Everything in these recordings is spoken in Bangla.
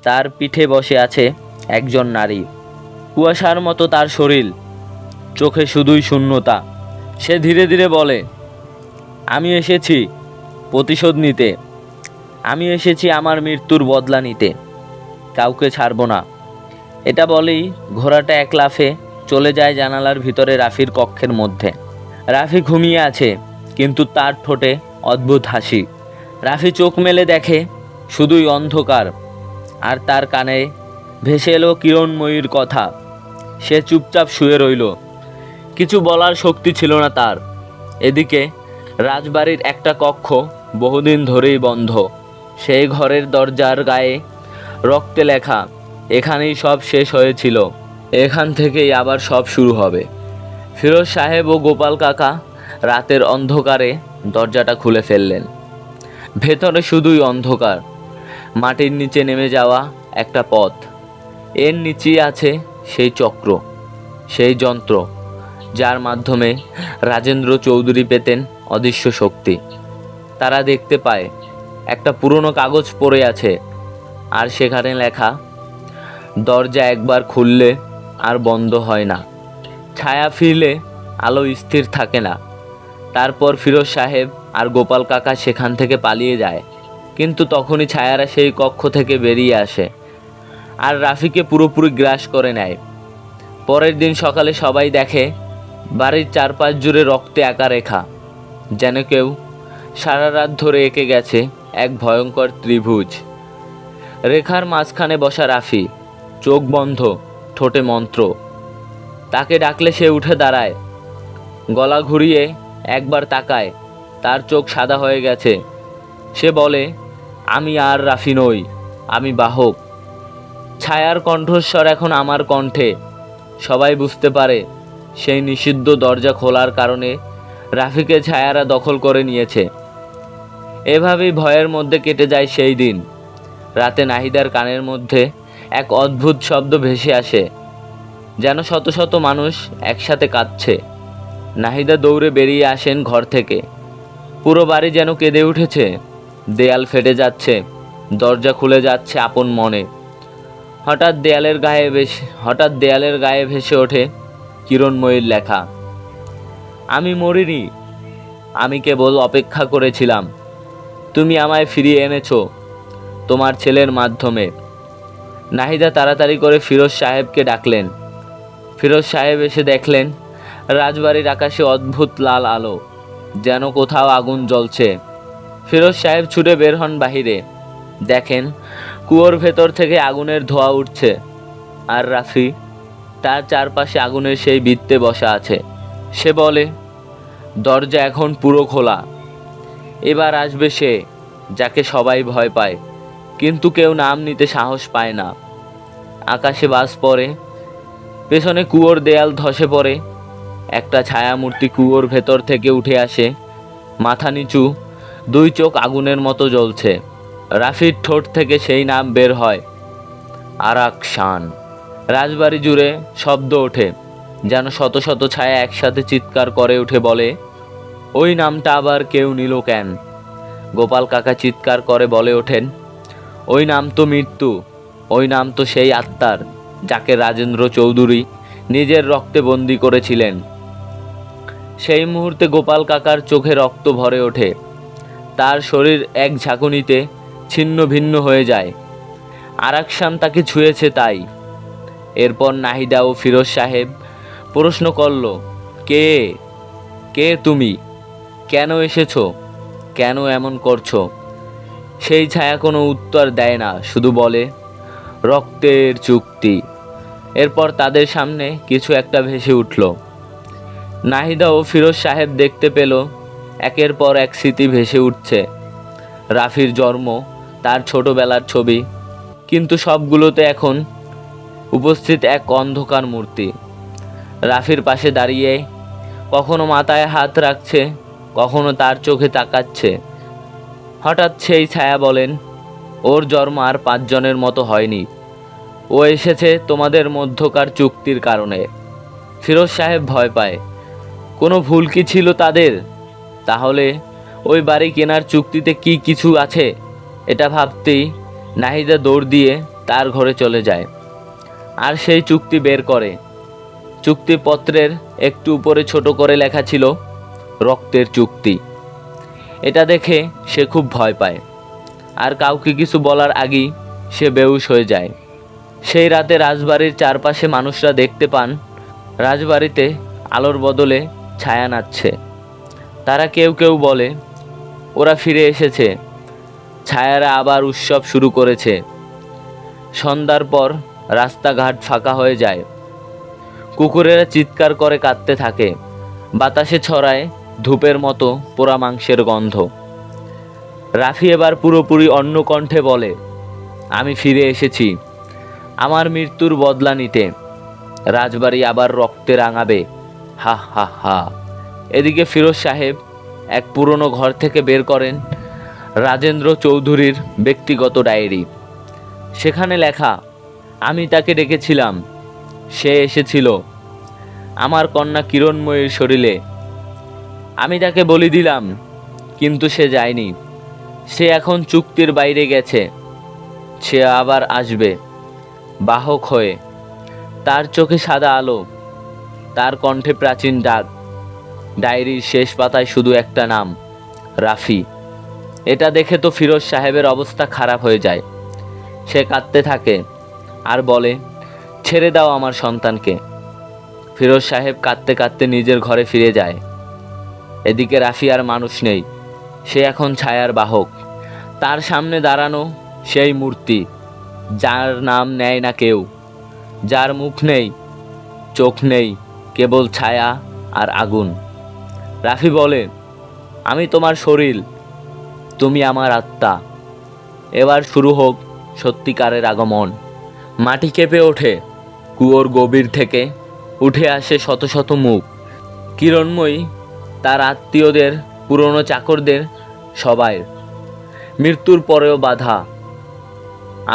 তার পিঠে বসে আছে একজন নারী। কুয়াশার মতো তার শরীর, চোখে শুধুই শূন্যতা। সে ধীরে ধীরে বলে, আমি এসেছি প্রতিশোধ নিতে, আমি এসেছি আমার মৃত্যুর বদলা নিতে, কাউকে ছাড়ব না। এটা বলেই ঘোড়াটা এক লাফে চলে যায় জানালার ভিতরে রাফির কক্ষের মধ্যে। রাফি ঘুমিয়ে আছে, কিন্তু তার ঠোঁটে অদ্ভুত হাসি। রাফি চোখ মেলে দেখে শুধুই অন্ধকার, আর তার কানে ভেসে এলো কিরণময়ীর কথা। সে চুপচাপ শুয়ে রইল, কিছু বলার শক্তি ছিল না তার। এদিকে রাজবাড়ির একটা কক্ষ বহুদিন ধরেই বন্ধ। সেই ঘরের দরজার গায়ে রক্তে লেখা, এখানেই সব শেষ হয়েছিল, এখান থেকেই আবার সব শুরু হবে। ফিরোজ সাহেব ও গোপাল কাকা রাতের অন্ধকারে দরজাটা খুলে ফেললেন। ভেতরে শুধুই অন্ধকার, মাটির নিচে নেমে যাওয়া একটা পথ। এর নিচেই আছে সেই চক্র, সেই যন্ত্র যার মাধ্যমে রাজেন্দ্র চৌধুরী পেতেন অদৃশ্য শক্তি। তারা দেখতে পায় একটা পুরনো কাগজ পড়ে আছে, আর সেখানে লেখা, দরজা একবার খুললে আর বন্ধ হয় না, ছায়া ফিরলে আলো স্থির থাকে না। তারপর ফিরোজ সাহেব আর গোপাল কাকা সেখান থেকে পালিয়ে যায়, কিন্তু তখনই ছায়ারা সেই কক্ষ থেকে বেরিয়ে আসে আর রাফিকে পুরোপুরি গ্রাস করে নেয়। পরের দিন সকালে সবাই দেখে বাড়ির চারপাশ জুড়ে রক্তে আঁকা রেখা, যেন কেউ সারা রাত ধরে এঁকে গেছে এক ভয়ঙ্কর ত্রিভুজ। রেখার মাঝখানে বসা রাফি, চোখ বন্ধ, ঠোঁটে মন্ত্র। তাকে ডাকলে সে উঠে দাঁড়ায়, গলা ঘুরিয়ে একবার তাকায়, তার চোখ সাদা হয়ে গেছে। সে বলে, আমি আর রাফি নই, আমি বাহক। ছায়ার কণ্ঠস্বর এখন আমার কণ্ঠে। সবাই বুঝতে পারে সেই নিষিদ্ধ দরজা খোলার কারণে রাফিকে ছায়ারা দখল করে নিয়েছে। এভাবেই ভয়ের মধ্যে কেটে যায় সেই দিন। রাতে নাহিদার কানের মধ্যে এক অদ্ভুত শব্দ ভেসে আসে, যেন শত শত মানুষ একসাথে কাঁদছে। নাহিদা দৌড়ে বেরিয়ে আসেন ঘর থেকে। পুরো বাড়ি যেন কেঁদে উঠেছে, দেয়াল ফেটে যাচ্ছে, দরজা খুলে যাচ্ছে আপন মনে। হঠাৎ দেয়ালের গায়ে ভেসে ওঠে কিরণময়ীর লেখা, আমি মরিনি, আমি কেবল অপেক্ষা করেছিলাম, তুমি আমায় ফিরিয়ে এনেছো তোমার ছেলের মাধ্যমে। নাহিদা তাড়াতাড়ি করে ফিরোজ সাহেবকে ডাকলেন। ফিরোজ সাহেব এসে দেখলেন রাজবাড়ির আকাশে অদ্ভুত লাল আলো, যেন কোথাও আগুন জ্বলছে। ফিরোজ সাহেব ছুটে বের হন বাহিরে। দেখেন কুয়োর ভেতর থেকে আগুনের ধোঁয়া উঠছে, আর রাফি তার চারপাশে আগুনের সেই বৃত্তে বসা আছে। সে বলে, দরজা এখন পুরো খোলা, এবার আসবে সে যাকে সবাই ভয় পায়, কিন্তু কেউ নাম নিতে সাহস পায় না। আকাশে বাজ পড়ে, পেছনে কুয়োর দেয়াল ধসে পড়ে। একটা ছায়ামূর্তি কুয়োর ভেতর থেকে উঠে আসে, মাথা নিচু, দুই চোখ আগুনের মতো জ্বলছে। রাফির ঠোঁট থেকে সেই নাম বের হয়, আরাকসান। রাজবাড়ি জুড়ে শব্দ ওঠে, যেন শত শত ছায়া একসাথে চিৎকার করে উঠে বলে, ওই নামটা আবার কেউ নিল কেন? গোপাল কাকা চিৎকার করে বলে ওঠেন, ওই নাম তো মৃত্যু, ওই নাম তো সেই আত্মার যাকে রাজেন্দ্র চৌধুরী নিজের রক্তে বন্দি করেছিলেন। সেই মুহূর্তে গোপাল কাকার চোখে রক্ত ভরে ওঠে, তার শরীর এক ঝাঁকুনিতে ছিন্ন ভিন্ন হয়ে যায়। আরাকসান তাকে ছুঁয়েছে তাই। এরপর নাহিদা ও ফিরোজ সাহেব প্রশ্ন করল, কে কে তুমি, কেন এসেছো, কেন এমন করছো? সেই ছায়া কোনো উত্তর দেয় না, শুধু বলে, রক্তের চুক্তি। এরপর তাদের সামনে কিছু একটা ভেসে উঠল। নাহিদা ও ফিরোজ সাহেব দেখতে পেল একের পর এক স্মৃতি ভেসে উঠছে। রাফির জন্ম, তার ছোটবেলার ছবি, কিন্তু সবগুলোতে এখন উপস্থিত এক অন্ধকার মূর্তি। রাফির পাশে দাঁড়িয়ে কখনো মাথায় হাত রাখছে, কখনো তার চোখে তাকাচ্ছে। হঠাৎ সেই ছায়া বলেন, ওর জন্ম আর 5 জনের মতো হয়নি, ও এসেছে তোমাদের মধ্যকার চুক্তির কারণে। ফিরোজ সাহেব ভয় পায়, কোনো ভুল কি ছিল তাদের? তাহলে ওই বাড়ি কেনার চুক্তিতে কি কিছু আছে? এটা ভাবতেই নাহিদা দৌড় দিয়ে তার ঘরে চলে যায় আর সেই চুক্তি বের করে। চুক্তিপত্রের একটু উপরে ছোট করে লেখা ছিল রক্তের চুক্তি। এটা দেখে সে খুব ভয় পায় আর কাউকে কিছু বলার আগেই সে বেহুশ হয়ে যায়। সেই রাতে রাজবাড়ির চারপাশে মানুষরা দেখতে পান রাজবাড়িতে আলোর বদলে ছায়া নাচছে। তারা কেউ কেউ বলে ওরা ফিরে এসেছে, ছায়ারা আবার উৎসব শুরু করেছে। সন্ধ্যার পর রাস্তাঘাট ফাঁকা হয়ে যায়, কুকুরেরা চিৎকার করে কাঁদতে থাকে, বাতাসে ছড়ায় ধূপের মতো পোড়া মাংসের গন্ধ। রাফি এবার পুরোপুরি অন্য কণ্ঠে বলে, আমি ফিরে এসেছি আমার মৃত্যুর বদলা নিতে। রাজবাড়ি আবার রক্তে রাঙাবে, হা হা হা। এদিকে ফিরোজ সাহেব এক পুরনো ঘর থেকে বের করেন রাজেন্দ্র চৌধুরীর ব্যক্তিগত ডায়েরি। সেখানে লেখা, আমি তাকে ডেকেছিলাম, সে এসেছিল আমার কন্যা কিরণময়ীর শরীরে। আমি তাকে বলি দিলাম, কিন্তু সে যায়নি। সে এখন চুক্তির বাইরে গেছে। সে আবার আসবে বাহক হয়ে। তার চোখে সাদা আলো, তার কণ্ঠে প্রাচীন ডাক। ডায়েরির শেষ পাতায় শুধু একটা নাম, রাফি। এটা দেখে তো ফিরোজ সাহেবের অবস্থা খারাপ হয়ে যায়। সে কাঁদতে থাকে আর বলে, ছেড়ে দাও আমার সন্তানকে। ফিরোজ সাহেব কাঁদতে কাঁদতে নিজের ঘরে ফিরে যায়। এদিকে রাফি আর মানুষ নেই, সে এখন ছায়ার বাহক। তার সামনে দাঁড়ানো সেই মূর্তি, যার নাম নেয় না কেউ, যার মুখ নেই, চোখ নেই, কেবল ছায়া আর আগুন। রাফি বলে, আমি তোমার শরীর, তুমি আমার আত্মা। এবার শুরু হোক সত্যিকারের আগমন। মাটি কেঁপে ওঠে, কুয়োর গভীর থেকে উঠে আসে শত শত মুখ। কিরণময়ী, তার আত্মীয়দের, পুরনো চাকরদের, সবাই। মৃত্যুর পরেও বাধা।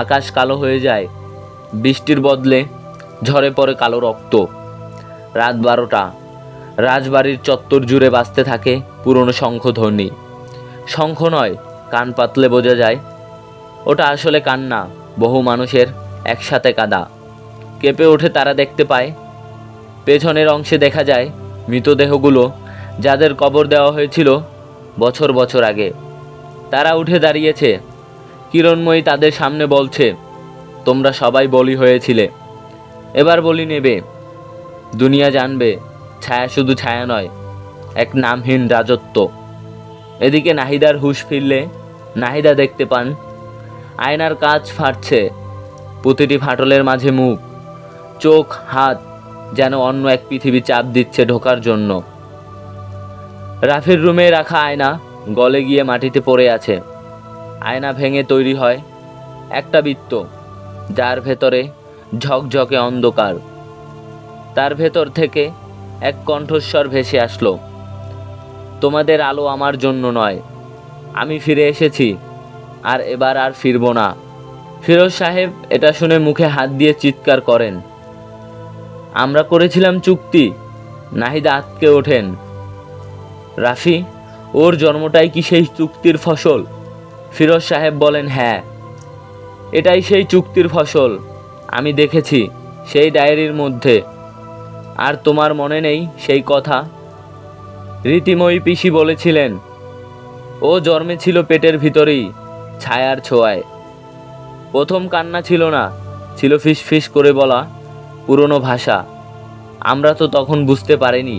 আকাশ কালো হয়ে যায়, বৃষ্টির বদলে ঝরে পড়ে কালো রক্ত। রাত 12টা, রাজবাড়ির চত্বর জুড়ে বাজতে থাকে পুরনো শঙ্খধ্বনি। শঙ্খ নয়, কান পাতলে বোঝা যায় ওটা আসলে কান্না বহু মানুষের একসাথে কাঁদা। কেঁপে ওঠে তারা দেখতে পায়, পেছনের অংশে দেখা যায় মৃতদেহগুলো, যাদের কবর দেওয়া হয়েছিল বছর বছর আগে। তারা উঠে দাঁড়িয়েছে। কিরণময়ী তাদের সামনে বলছে, তোমরা সবাই বলি হয়েছিলে, এবার বলি নেবে। দুনিয়া জানবে ছায়া শুধু ছায়া নয়, এক নামহীন রাজত্ব। এদিকে নাহিদার হুঁশ ফিরলে নাহিদা দেখতে পান আয়নার কাঁচ ফাটছে, প্রতিটি ফাটলের মাঝে মুখ, চোখ, হাত, যেন অন্য এক পৃথিবী চাপ দিচ্ছে ঢোকার জন্য। রাফির রুমে রাখা আয়না গলে গিয়ে মাটিতে পড়ে আছে। আয়না ভেঙে তৈরি হয় একটা বৃত্ত, যার ভেতরে ঝকঝকে অন্ধকার। তার ভেতর থেকে এক কণ্ঠস্বর ভেসে আসলো, তোমাদের আলো আমার জন্য নয়, আমি ফিরে এসেছি, আর এবার আর ফিরব না। ফিরোজ সাহেব এটা শুনে মুখে হাত দিয়ে চিৎকার করেন, আমরা করেছিলাম চুক্তি। নাহিদা আঁতকে ওঠেন, রাফি, ওর জন্মটাই কি সেই চুক্তির ফসল? ফিরোজ সাহেব বলেন, হ্যাঁ, এটাই সেই চুক্তির ফসল। আমি দেখেছি সেই ডায়েরির মধ্যে। আর তোমার মনে নেই সেই কথা? রীতিময়ী পিসি বলেছিলেন ও জন্মেছিল পেটের ভিতরেই, ছায়ার ছোঁয়ায়। প্রথম কান্না ছিল না, ছিল ফিস ফিস করে বলা পুরনো ভাষা। আমরা তো তখন বুঝতে পারিনি।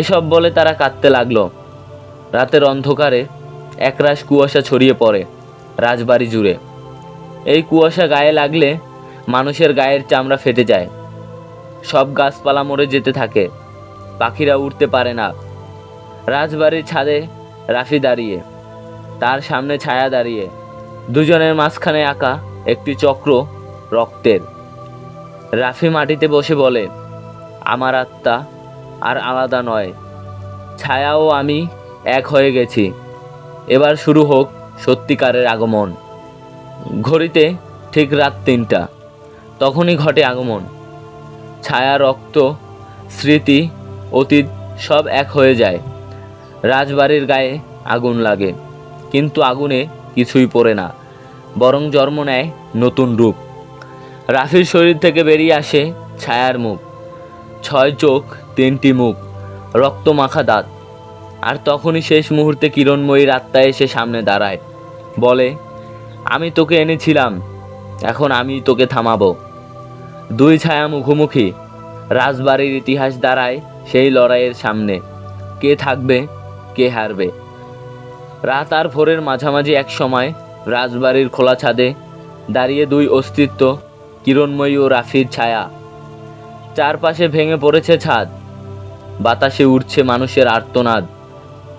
এসব বলে তারা কাঁদতে লাগলো। রাতের অন্ধকারে একরাশ কুয়াশা ছড়িয়ে পড়ে রাজবাড়ি জুড়ে। এই কুয়াশা গায়ে লাগলে মানুষের গায়ের চামড়া ফেটে যায়। সব গাছপালা মরে যেতে থাকে, পাখিরা উড়তে পারে না। রাজবাড়ির ছাদে রাফি দাঁড়িয়ে, তার সামনে ছায়া দাঁড়িয়ে, দুজনের মাঝখানে আঁকা একটি চক্র রক্তের। রাফি মাটিতে বসে বলে, আমার আত্মা আর আলাদা নয়, ছায়া ও আমি এক হয়ে গেছি। এবার শুরু হোক সত্যিকারের আগমন। ঘড়িতে ঠিক রাত 3টা, তখনই ঘটে আগমন। ছায়া, রক্ত, স্মৃতি, অতীত সব এক হয়ে যায়। রাজবাড়ির গায়ে আগুন লাগে, কিন্তু আগুনে কিছুই পড়ে না, বরং জন্ম নেয় নতুন রূপ। রাফির শরীর থেকে বেরিয়ে আসে ছায়ার মুখ, 6 চোখ, 3টি মুখ, রক্ত মাখা দাঁত। আর তখনই শেষ মুহূর্তে কিরণময়ীর আত্মা এসে সামনে দাঁড়ায়, বলে, আমি তোকে এনেছিলাম, এখন আমি তোকে থামাবো। 2 ছায়া মুখোমুখি, রাজবাড়ির ইতিহাস দাঁড়ায় সেই লড়াইয়ের সামনে। কে থাকবে, কে হারবে। রাত আর ভোরের মাঝামাঝি এক সময় রাজবাড়ির খোলা ছাদে দাঁড়িয়ে 2 অস্তিত্ব, কিরণময়ী ও রাফির ছায়া। চারপাশে ভেঙে পড়েছে ছাদ, বাতাসে উঠছে মানুষের আর্তনাদ।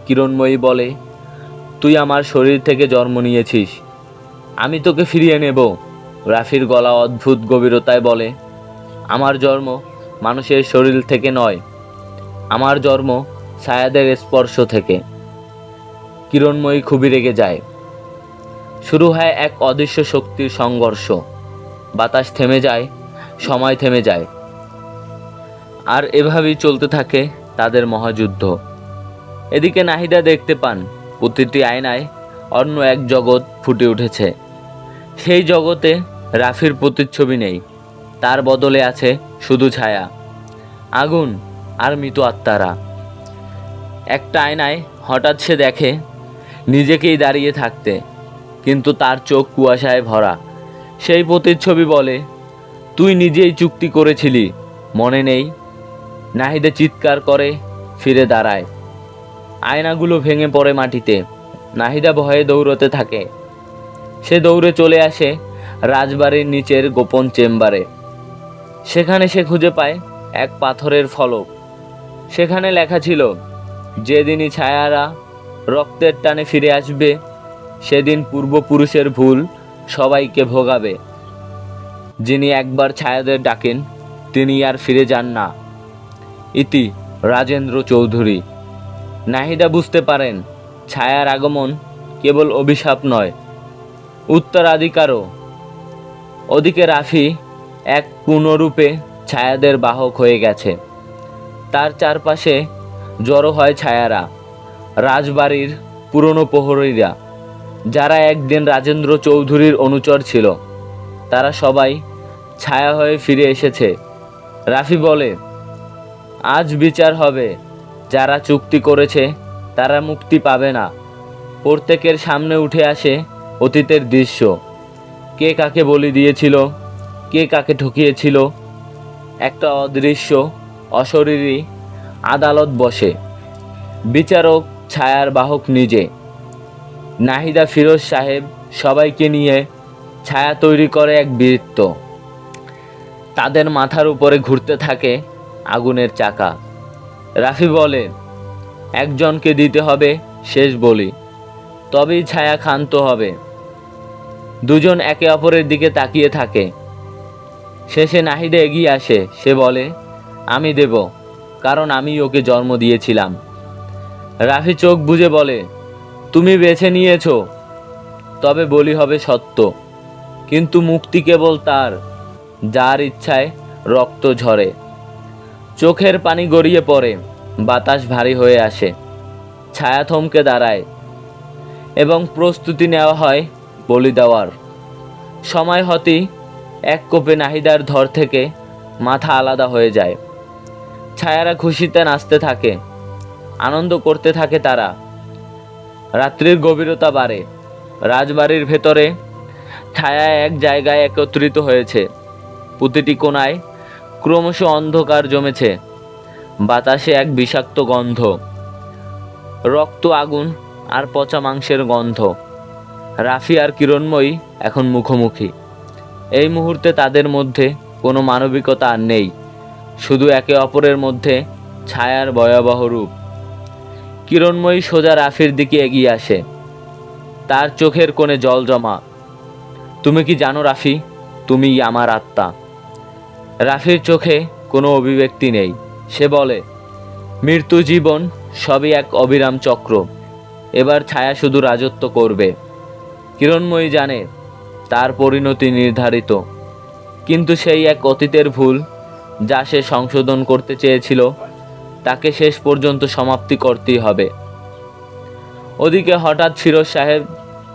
কিরণময়ী বলে, তুই আমার শরীর থেকে জন্ম নিয়েছিস, আমি তোকে ফিরিয়ে নেব। রাফির গলা অদ্ভুত গভীরতায় বলে, আমার জন্ম মানুষের শরীর থেকে নয়, আমার জন্ম ছায়াদের স্পর্শ থেকে। কিরণময়ী খুবই রেগে যায়। শুরু হয় এক অদৃশ্য শক্তির সংঘর্ষ। বাতাস থেমে যায়, সময় থেমে যায়, আর এভাবেই চলতে থাকে তাদের মহাযুদ্ধ। এদিকে নাহিদা দেখতে পান প্রতিটি আয়নায় অন্য এক জগৎ ফুটে উঠেছে। সেই জগতে রাফির প্রতিচ্ছবি নেই, তার বদলে আছে শুধু ছায়া, আগুন আর মৃত আত্মারা। একটা আয়নায় হঠাৎ সে দেখে নিজেকেই দাঁড়িয়ে থাকতে, কিন্তু তার চোখ কুয়াশায় ভরা। সেই প্রতিচ্ছবি বলে, তুই নিজেই চুক্তি করেছিলি, মনে নেই? নাহিদা চিৎকার করে ফিরে দাঁড়ায়। আয়নাগুলো ভেঙে পড়ে মাটিতে। নাহিদা ভয়ে দৌড়তে থাকে। সে দৌড়ে চলে আসে রাজবাড়ির নিচের গোপন চেম্বারে। সেখানে সে খুঁজে পায় এক পাথরের ফলক। সেখানে লেখা ছিল, যেদিনই ছায়ারা রক্তের টানে ফিরে আসবে, সেদিন পূর্বপুরুষের ভুল সবাইকে ভোগাবে। যিনি একবার ছায়াদের ডাকেন, তিনি আর ফিরে যান না। ইতি রাজেন্দ্র চৌধুরী। নাহিদা বুঝতে পারেন ছায়ার আগমন কেবল অভিশাপ নয়, উত্তরাধিকারও। ওদিকে রাফি এক পূর্ণরূপে ছায়াদের বাহক হয়ে গেছে। তার চারপাশে জড়ো হয় ছায়ারা, রাজবাড়ির পুরনো প্রহরীরা, যারা একদিন রাজেন্দ্র চৌধুরীর অনুচর ছিল। তারা সবাই ছায়া হয়ে ফিরে এসেছে। রাফি বলে, আজ বিচার হবে। যারা চুক্তি করেছে তারা মুক্তি পাবে না। প্রত্যেকের সামনে উঠে আসে অতীতের দৃশ্য, কে কাকে বলি দিয়েছিল, কে কাকে ঠকিয়েছিল। একটা অদৃশ্য অশরীরী আদালত বসে। বিচারক ছায়ার বাহক নিজে। নাহিদা, ফিরোজ সাহেব সবাইকে নিয়ে ছায়া তৈরি করে এক বৃত্ত। তাদের মাথার উপরে ঘুরতে থাকে আগুনের চাকা। রাফি বলে, একজনকে দিতে হবে শেষ বলি, তবেই ছায়া ক্ষান্ত হবে। দুজন একে অপরের দিকে তাকিয়ে থাকে। শেষে নাহিদা এগিয়ে আসে। সে বলে, আমি দেব, কারণ আমি ওকে জন্ম দিয়েছিলাম। রাফি চোখ বুজে বলে, তুমি বেছে নিয়েছো, তবে বলি হবে সত্য। কিন্তু মুক্তি কেবল তার, যার ইচ্ছায় রক্ত ঝরে। চোখের পানি গড়িয়ে পড়ে, বাতাস ভারী হয়ে আসে। ছায়া থমকে দাঁড়ায় এবং প্রস্তুতি নেওয়া হয় বলি দেওয়ার। সময় হতেই এক কোপে নাহিদার ধর থেকে মাথা আলাদা হয়ে যায়। ছায়ারা খুশিতে নাচতে থাকে, আনন্দ করতে থাকে তারা। রাত্রির গভীরতা বাড়ে। রাজবাড়ির ভেতরে ছায়া এক জায়গায় একত্রিত হয়েছে। প্রতিটি কোণায় ক্রমশ অন্ধকার জমেছে। বাতাসে এক বিষাক্ত গন্ধ, রক্ত, আগুন আর পচা মাংসের গন্ধ। রাফি আর কিরণময়ী এখন মুখোমুখি। এই মুহূর্তে তাদের মধ্যে কোনো মানবিকতা আর নেই, শুধু একে অপরের মধ্যে ছায়ার ভয়াবহ রূপ। কিরণময়ী সোজা রাফির দিকে এগিয়ে আসে। তার চোখের কোণে জল জমা। তুমি কি জানো রাফি, তুমিই আমার আত্মা। রাফির চোখে কোনো অভিব্যক্তি নেই। সে বলে, মৃত্যু জীবন সবই এক অবিরাম চক্র। এবার ছায়া শুধু রাজত্ব করবে। কিরণময়ী জানে তার পরিণতি নির্ধারিত, কিন্তু সেই এক অতীতের ভুল যা সে সংশোধন করতে চেয়েছিল, তাকে শেষ পর্যন্ত সমাপ্তি করতেই হবে। ওদিকে হঠাৎ ফিরোজ সাহেব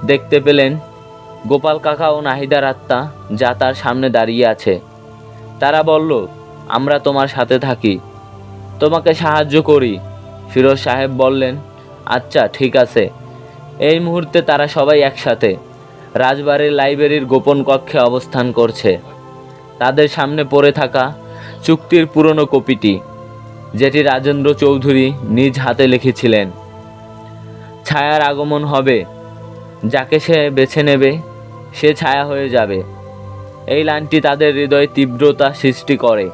দেখতে পেলেন গোপাল কাকা ও নাহিদার আত্মা যা তার সামনে দাঁড়িয়ে আছে। তারা বলল, আমরা তোমার সাথে থাকি, তোমাকে সাহায্য করি। ফিরোজ সাহেব বললেন, আচ্ছা ঠিক আছে। এই মুহূর্তে তারা সবাই একসাথে রাজবাড়ির লাইব্রেরির গোপন কক্ষে অবস্থান করছে। তাদের সামনে পড়ে থাকা চুক্তির পুরনো কপিটি, যেটি রাজেন্দ্র চৌধুরী নিজ হাতে লিখেছিলেন। ছায়ার আগমন হবে, যাকে সে বেছে নেবে সে ছায়া হয়ে যাবে। এই লাইনটি তাদের হৃদয়ে তীব্রতা সৃষ্টি করে।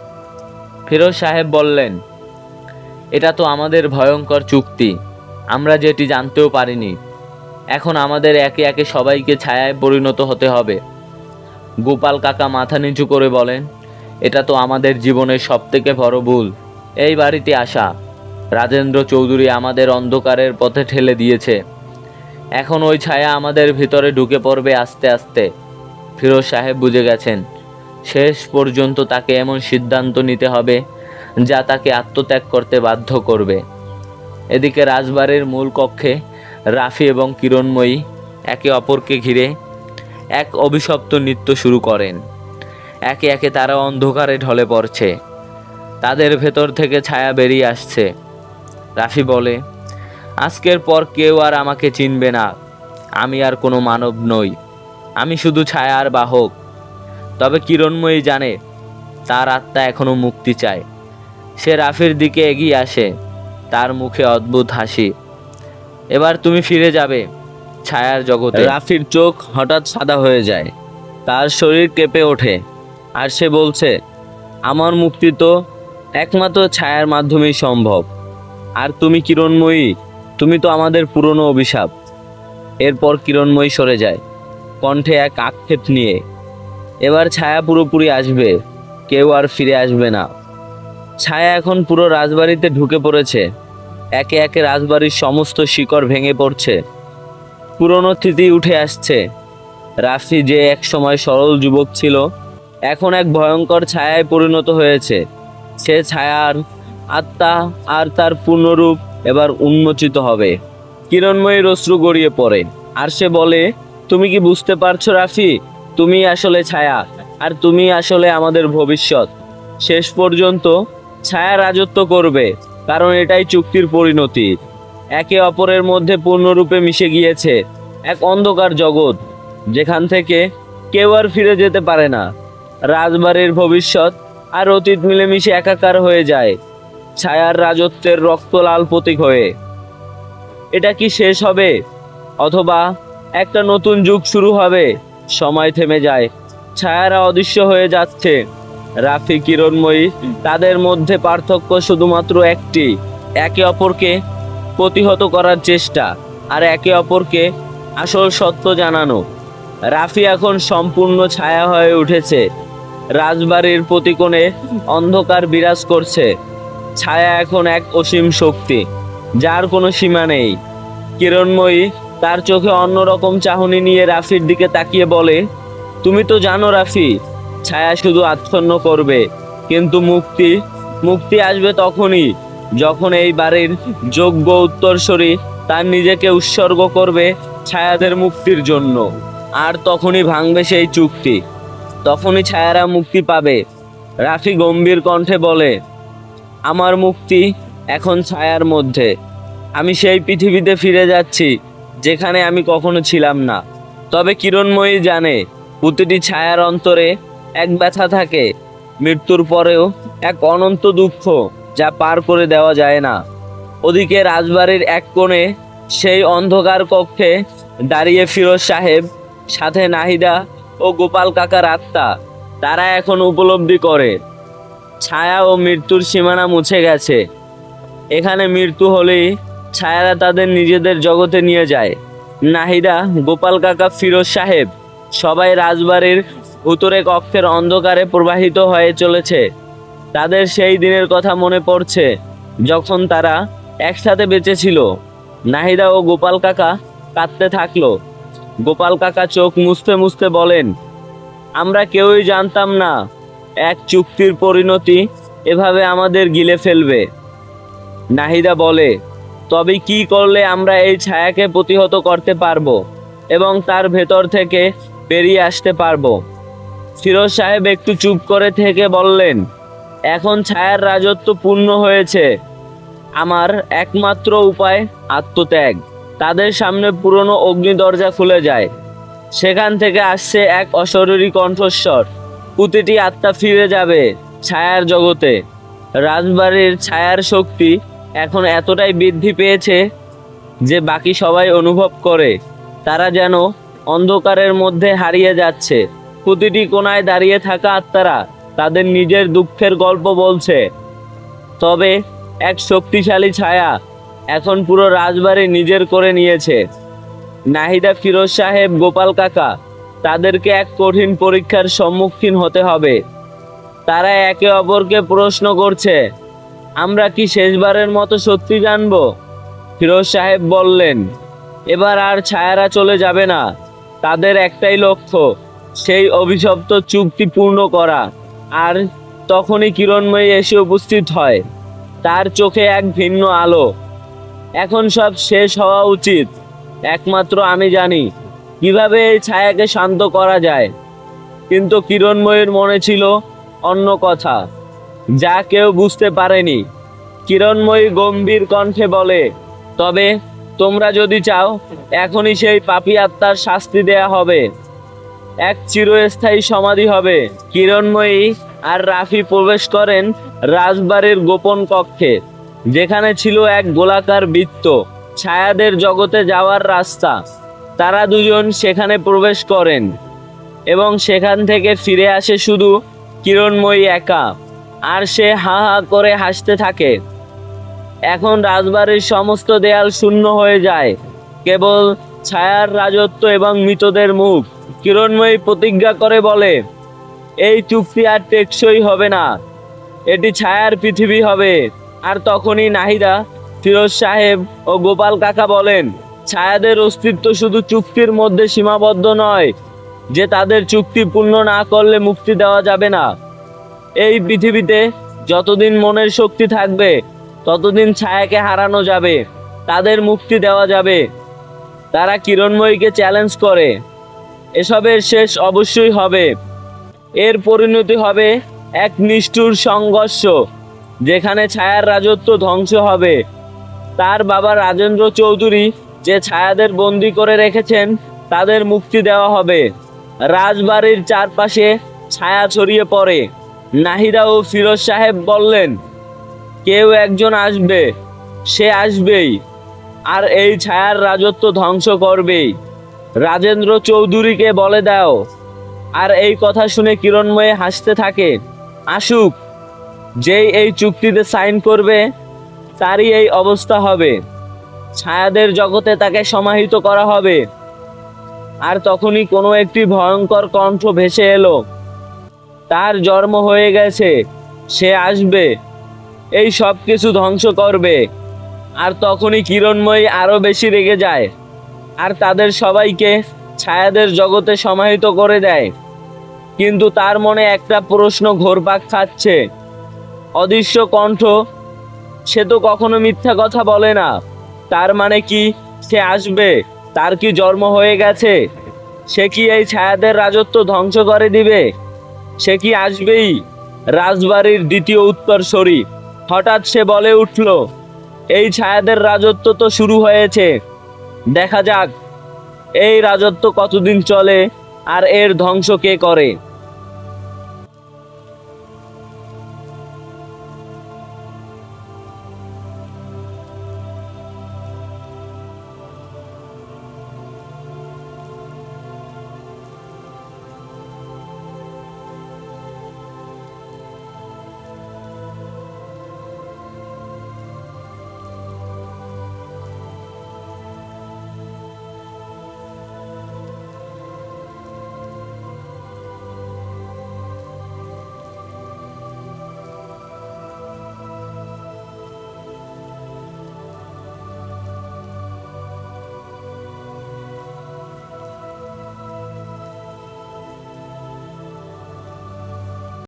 ফিরোজ সাহেব বললেন, এটা তো আমাদের ভয়ঙ্কর চুক্তি, আমরা যেটি জানতেও পারিনি। এখন আমাদের একে একে সবাইকে ছায়ায় পরিণত হতে হবে। গোপাল কাকা মাথা নিচু করে বলেন, এটা তো আমাদের জীবনের সবথেকে বড় ভুল। এই বাড়িতে আসা রাজেন্দ্র চৌধুরী আমাদের অন্ধকারের পথে ঠেলে দিয়েছে। এখন ওই ছায়া আমাদের ভিতরে ঢুকে পড়বে আস্তে আস্তে। ফিরোজ সাহেব বুঝে গেছেন, শেষ পর্যন্ত তাকে এমন সিদ্ধান্ত নিতে হবে যা তাকে আত্মত্যাগ করতে বাধ্য করবে। এদিকে রাজবাড়ির মূল কক্ষে রাফি এবং কিরণময়ী একে অপরকে ঘিরে এক অভিশপ্ত নৃত্য শুরু করেন। একে একে তারা অন্ধকারে ঢলে পড়ছে, তাদের ভেতর থেকে ছায়া বেরিয়ে আসছে। রাফি বলে, আজকের পর কেউ আর আমাকে চিনবে না, আমি আর কোনো মানব নই, আমি শুধু ছায়ার বাহক। তবে কিরণময়ী জানে তার আত্মা এখনো মুক্তি চায়। সে রাফির দিকে এগিয়ে আসে, তার মুখে অদ্ভুত হাসি। এবার তুমি ফিরে যাবে ছায়ার জগতে। রাফির চোখ হঠাৎ সাদা হয়ে যায়, তার শরীর কেঁপে ওঠে, আর সে বলছে, আমার মুক্তি তো একমাত্র ছায়ার মাধ্যমেই সম্ভব। আর তুমি কিরণময়ী, তুমি তো আমাদের পুরনো অভিশাপ। এরপর কিরণময়ী সরে যায়, কণ্ঠে এক আক্ষেপ নিয়ে। এবার ছায়া পুরোপুরি আসবে, কেউ আর ফিরে আসবে না। ছায়া এখন পুরো রাজবাড়িতে ঢুকে পড়েছে। একে একে রাজবাড়ির সমস্ত শিকড় ভেঙে পড়ছে, পুরনো স্মৃতি উঠে আসছে। রাফি যে এক সময় সরল যুবক ছিল, এখন এক ভয়ঙ্কর ছায়ায় পরিণত হয়েছে। সে ছায়ার আত্মা আর তার পূর্ণরূপ এবার উন্মোচিত হবে। কিরণময়ীর অশ্রু গড়িয়ে পড়ে, আর সে বলে, তুমি কি বুঝতে পারছো রাফি, তুমি আসলে ছায়া, আর তুমি আসলে আমাদের ভবিষ্যৎ। শেষ পর্যন্ত ছায়া রাজত্ব করবে, কারণ এটাই চুক্তির পরিণতি। একে অপরের মধ্যে পূর্ণরূপে মিশে গিয়েছে এক অন্ধকার জগৎ, যেখান থেকে কেউ আর ফিরে যেতে পারে না। রাজবাড়ির ভবিষ্যৎ আর অতীত মিলেমিশে একাকার হয়ে যায় ছায়ার রাজত্বের রক্তলাল প্রতীক হয়ে। এটা কি শেষ হবে, অথবা একটা নতুন যুগ শুরু হবে? সময় থেমে যায়, ছায়ারা অদৃশ্য হয়ে যাচ্ছে। রাফি, কিরণময়ী, তাদের মধ্যে পার্থক্য শুধুমাত্র একটি, একে অপরকে প্রতিহত করার চেষ্টা, আর একে অপরকে আসল সত্য জানানো। রাফি এখন সম্পূর্ণ ছায়া হয়ে উঠেছে, রাজবাড়ির প্রতি কোণে অন্ধকার বিরাজ করছে। ছায়া এখন এক অসীম শক্তি, যার কোনো সীমা নেই। কিরণময়ী তার চোখে অন্যরকম চাহনি নিয়ে রাফির দিকে তাকিয়ে বলে, তুমি তো জানো রাফি, ছায়া শুধু আচ্ছন্ন করবে, কিন্তু মুক্তি আসবে তখনই যখন এই বাড়ির যোগ্য উত্তরসূরি তার নিজেকে উৎসর্গ করবে ছায়াদের মুক্তির জন্য। আর তখনই ভাঙবে সেই চুক্তি, তখনই ছায়ারা মুক্তি পাবে। রাফি গম্ভীর কণ্ঠে বলে, আমার মুক্তি এখন ছায়ার মধ্যে। আমি সেই পৃথিবীতে ফিরে যাচ্ছি যেখানে আমি কখনো ছিলাম না। তবে কিরণময়ী জানে, প্রতিটি ছায়ার অন্তরে এক ব্যথা থাকে, মৃত্যুর পরেও এক অনন্ত দুঃখ যা পার করে দেওয়া যায় না। ওদিকে রাজবাড়ির এক কোণে সেই অন্ধকার কক্ষে দাঁড়িয়ে ফিরোজ সাহেব, সাথে নাহিদা ও গোপাল কাকার আত্মা। তারা এখন উপলব্ধি করে ছায়া ও মৃত্যুর সীমানা মুছে গেছে। এখানে মৃত্যু হলেই ছায়ারা তাদের নিজেদের জগতে নিয়ে যায়। নাহিদা, গোপাল কাকা, ফিরোজ সাহেব সবাই রাজবাড়ির উত্তরে কক্ষের অন্ধকারে প্রবাহিত হয়ে চলেছে। তাদের সেই দিনের কথা মনে পড়ছে যখন তারা একসাথে বেঁচে ছিল। নাহিদা ও গোপাল কাকা কাঁদতে থাকলো। গোপাল কাকা চোখ মুছতে মুছতে বলেন, আমরা কেউই জানতাম না এক চুক্তির পরিণতি এভাবে আমাদের গিলে ফেলবে। নাহিদা বলে, তবে কি করলে আমরা এই ছায়াকে প্রতিহত করতে পারবো এবং তার ভেতর থেকে পেরিয়ে আসতে পারবো। ফিরোজ সাহেব একটু চুপ করে থেকে বললেন, এখন ছায়ার রাজত্ব পূর্ণ হয়েছে। আমার একমাত্র উপায় আত্মত্যাগ। তাদের সামনে পুরনো অগ্নি দরজা খুলে যায়। সেখান থেকে আসছে এক অশরীরী কণ্ঠস্বর, প্রতিটি আত্মা ফিরে যাবে ছায়ার জগতে। রাজবাড়ির ছায়ার শক্তি এখন এতটাই বৃদ্ধি পেয়েছে যে বাকি সবাই অনুভব করে তারা যেন অন্ধকারের মধ্যে হারিয়ে যাচ্ছে। প্রতিটি কোণায় দাঁড়িয়ে থাকা আত্মারা তাদের নিজের দুঃখের গল্প বলছে। তবে এক শক্তিশালী ছায়া এখন পুরো রাজবাড়ি নিজের করে নিয়েছে। নাহিদা, ফিরোজ সাহেব, গোপাল কাকা, তাদেরকে এক কঠিন পরীক্ষার সম্মুখীন হতে হবে। তারা একে অপরকে প্রশ্ন করছে, আমরা কি শেষবারের মতো সত্যি জানবো? ফিরোজ সাহেব বললেন, এবার আর ছায়ারা চলে যাবে না। তাদের একটাই লক্ষ্য, সেই অভিশপ্ত চুক্তি পূর্ণ করা। আর তখনই কিরণময়ী এসে উপস্থিত হয়। তার চোখে এক ভিন্ন আলো। এখন সব শেষ হওয়া উচিত। একমাত্র আমি জানি কিভাবে এই ছায়াকে শান্ত করা যায়। কিন্তু কিরণময়ীর মনে ছিল অন্য কথা, যা কেউ বুঝতে পারেনি। কিরণময়ী গম্ভীর কণ্ঠে বলে, তবে তোমরা যদি চাও, এখনই সেই পাপী আত্মার শাস্তি দেয়া হবে। এক চিরস্থায়ী সমাধি হবে। কিরণময়ী আর রাফি প্রবেশ করেন রাজবাড়ির গোপন কক্ষে, যেখানে ছিল এক গোলাকার বৃত্ত, ছায়াদের জগতে যাওয়ার রাস্তা। তারা দুজন সেখানে প্রবেশ করেন এবং সেখান থেকে ফিরে আসে শুধু কিরণময়ী একা। আর সে হা হা করে হাসতে থাকে। এখন রাজবাড়ির সমস্ত দেয়াল শূন্য হয়ে যায়, কেবল ছায়ার রাজত্ব এবং মৃতদের মুখ। কিরণময়ী প্রতিজ্ঞা করে বলে, এই চুক্তি আর টেকসই হবে না, এটি ছায়ার পৃথিবী হবে। আর তখনই নাহিদা, ফিরোজ সাহেব ও গোপাল কাকা বলেন, ছায়াদের অস্তিত্ব শুধু চুক্তির মধ্যে সীমাবদ্ধ নয়, যে তাদের চুক্তি পূর্ণ না করলে মুক্তি দেওয়া যাবে না। এই পৃথিবীতে যতদিন মনের শক্তি থাকবে, ততদিন ছায়াকে হারানো যাবে, তাদের মুক্তি দেওয়া যাবে। তারা কিরণময়ীকে চ্যালেঞ্জ করে, এসবের শেষ অবশ্যই হবে। এর পরিণতি হবে এক নিষ্ঠুর সংঘর্ষ, যেখানে ছায়ার রাজত্ব ধ্বংস হবে। তার বাবা রাজেন্দ্র চৌধুরী যে ছায়াদের বন্দি করে রেখেছেন, তাদের মুক্তি দেওয়া হবে। রাজবাড়ির চারপাশে ছায়া ছড়িয়ে পড়ে। নাহিদা ও ফিরোজ সাহেব বললেন, কেউ একজন আসবে, সে আসবেই, আর এই ছায়ার রাজত্ব ধ্বংস করবেই। রাজেন্দ্র চৌধুরীকে বলে দাও। আর এই কথা শুনে কিরণময়ী হাসতে থাকে। আসুক, যেই এই চুক্তিতে সাইন করবে, তারই এই অবস্থা হবে। ছায়াদের জগতে তাকে সমাহিত করা হবে। আর তখনই কোনো একটি ভয়ঙ্কর কণ্ঠ ভেসে এলো, তার জন্ম হয়ে গেছে, সে আসবে, এই সব কিছু ধ্বংস করবে। আর তখনই কিরণময়ী আরো বেশি রেগে যায় আর তাদের সবাইকে ছায়াদের জগতে সমাহিত করে দেয়। কিন্তু তার মনে একটা প্রশ্ন ঘুরপাক খাচ্ছে। অদৃশ্য কণ্ঠ, সে তো কখনো মিথ্যা কথা বলে না। তার মানে কি সে আসবে? তার কি জন্ম হয়ে গেছে? সে কি এই ছায়াদের রাজত্ব ধ্বংস করে দিবে? সে কি আসবেই? রাজবাড়ির দ্বিতীয় উত্তরসূরি। হঠাৎ সে বলে উঠল, এই ছায়াদের রাজত্ব তো শুরু হয়েছে, দেখা যাক এই রাজত্ব কতদিন চলে আর এর ধ্বংস কে করে।